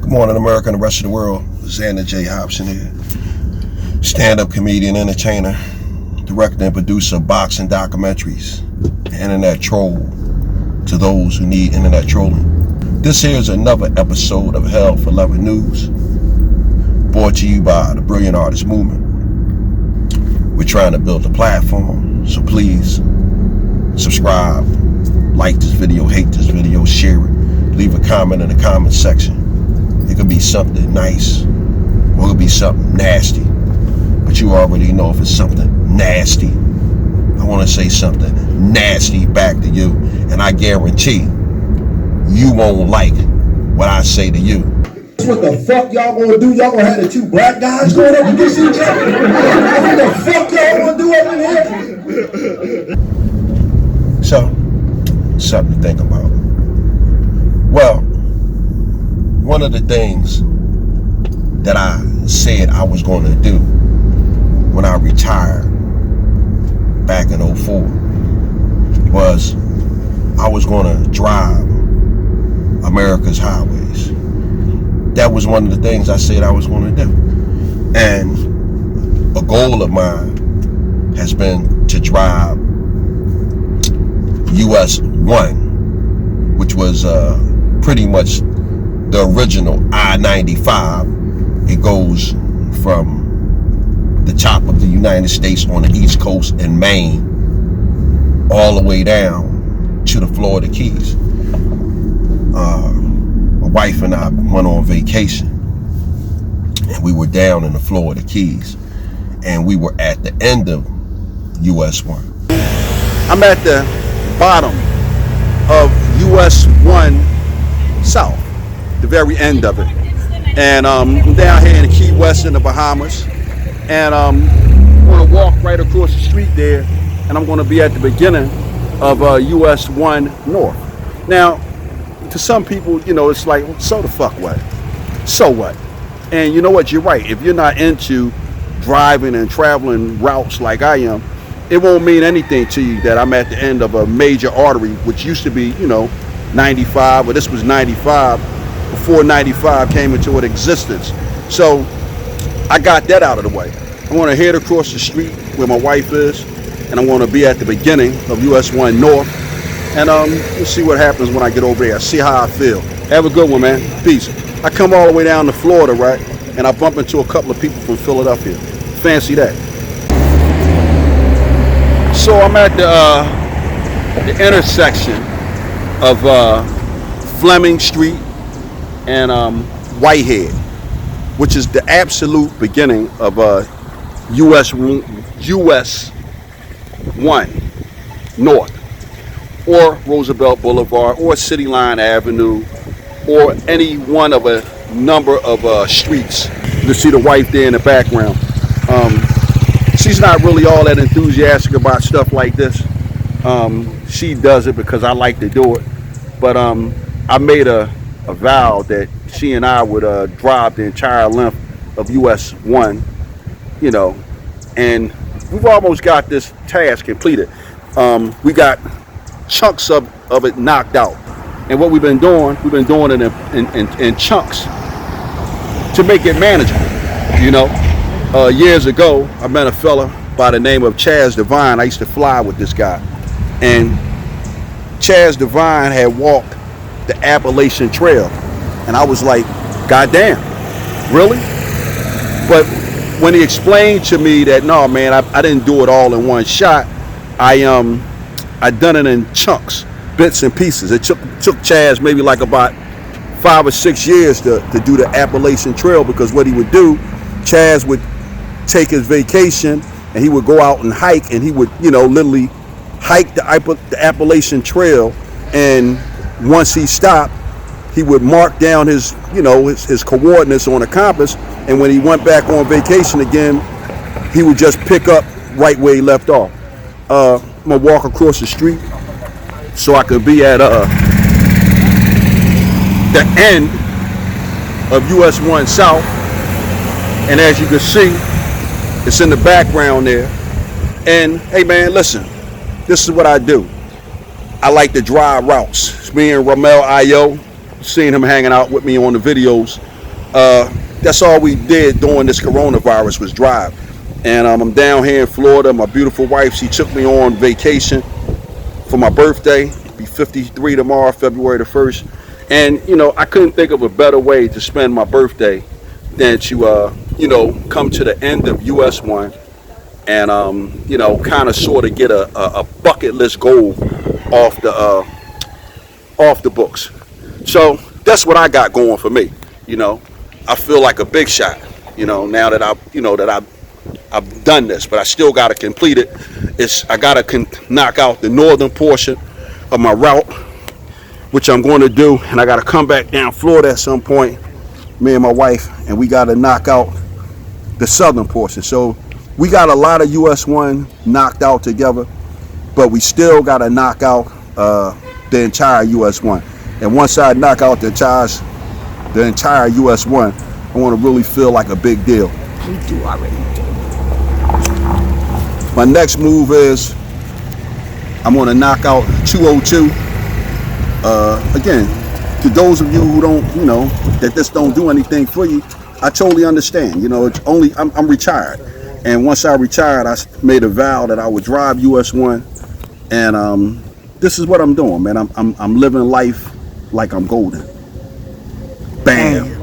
Good morning, America and the rest of the world. Xander J. Hobson here. Stand-up comedian, entertainer, director and producer of boxing documentaries, internet troll to those who need internet trolling. This here is another episode of Hell for Loving News, brought to you by the Brilliant Artist Movement. We're trying to build a platform, so please subscribe, like this video, hate this video, share it, leave a comment in the comment section. It could be something nice, or it could be something nasty, but you already know if it's something nasty. I want to say something nasty back to you, and I guarantee you won't like what I say to you. What the fuck y'all gonna do? Y'all gonna have the two black guys going up against each other? What the fuck y'all gonna do up in here? So, something to think about. Well, one of the things that I said I was going to do when I retired back in 04 was I was going to drive America's highways. That was one of the things I said I was going to do. And a goal of mine has been to drive US 1, which was pretty much the original I-95. It goes from the top of the United States on the East Coast in Maine all the way down to the Florida Keys. My wife and I went on vacation and we were down in the Florida Keys and we were at the end of US 1. I'm at the bottom of US 1 South, the very end of it. And I'm down here in Key West in the Bahamas. And I'm going to walk right across the street there, and I'm going to be at the beginning of US 1 North. Now, to some people, you know, it's like, so the fuck what? So what? And you know what? You're right. If you're not into driving and traveling routes like I am, it won't mean anything to you that I'm at the end of a major artery, which used to be, you know, 95, or this was 95, before 95 came into existence. So I got that out of the way. I'm going to head across the street where my wife is, and I'm going to be at the beginning of US 1 North. And we'll see what happens when I get over there. See how I feel. Have a good one, man. Peace. I come all the way down to Florida, right? And I bump into a couple of people from Philadelphia. Fancy that. So I'm at the intersection of Fleming Street and Whitehead, which is the absolute beginning of US 1 North, or Roosevelt Boulevard, or City Line Avenue, or any one of a number of streets. You see the wife there in the background. She's not really all that enthusiastic about stuff like this. She does it because I like to do it. But I made a vow that she and I would drive the entire length of US 1, you know, and we've almost got this task completed. We got chunks of it knocked out. And what we've been doing it in chunks to make it manageable, you know. Years ago, I met a fella by the name of Chaz Divine. I used to fly with this guy. And Chaz Divine had walked the Appalachian Trail. And I was like, God damn, really? But when he explained to me that, no, man, I didn't do it all in one shot. I done it in chunks, bits and pieces. It took Chaz maybe like about 5 or 6 years to do the Appalachian Trail, because what he would do, Chaz would take his vacation and he would go out and hike, and he would, you know, literally hike the Appalachian Trail, and once he stopped, he would mark down his, you know, his coordinates on a compass, and when he went back on vacation again, he would just pick up right where he left off. I'm gonna walk across the street so I could be at the end of US 1 South, and as you can see, it's in the background there. And hey man, listen, this is what I do. I like to drive routes. It's me and Ramel Ayo, seen him hanging out with me on the videos. That's all we did during this coronavirus was drive. And I'm down here in Florida. My beautiful wife, she took me on vacation for my birthday. Be 53 tomorrow, February the 1st. And, you know, I couldn't think of a better way to spend my birthday than to, you know, come to the end of US 1 and, you know, kind of sort of get a bucket list goal off the books. So that's what I got going for me. You know, I feel like a big shot, you know, now that I've done this, but I still got to complete it. I got to knock out the northern portion of my route, which I'm going to do, and I got to come back down Florida at some point, me and my wife, and we got to knock out the southern portion. So we got a lot of US 1 knocked out together, but we still got to knock out the entire US 1. And once I knock out the entire US 1, I want to really feel like a big deal. We do already. My next move is I'm going to knock out 202. Again, to those of you who don't, you know, that this don't do anything for you, I totally understand. You know, it's only I'm retired, and once I retired, I made a vow that I would drive US 1, and this is what I'm doing, man. I'm living life like I'm golden. Bam.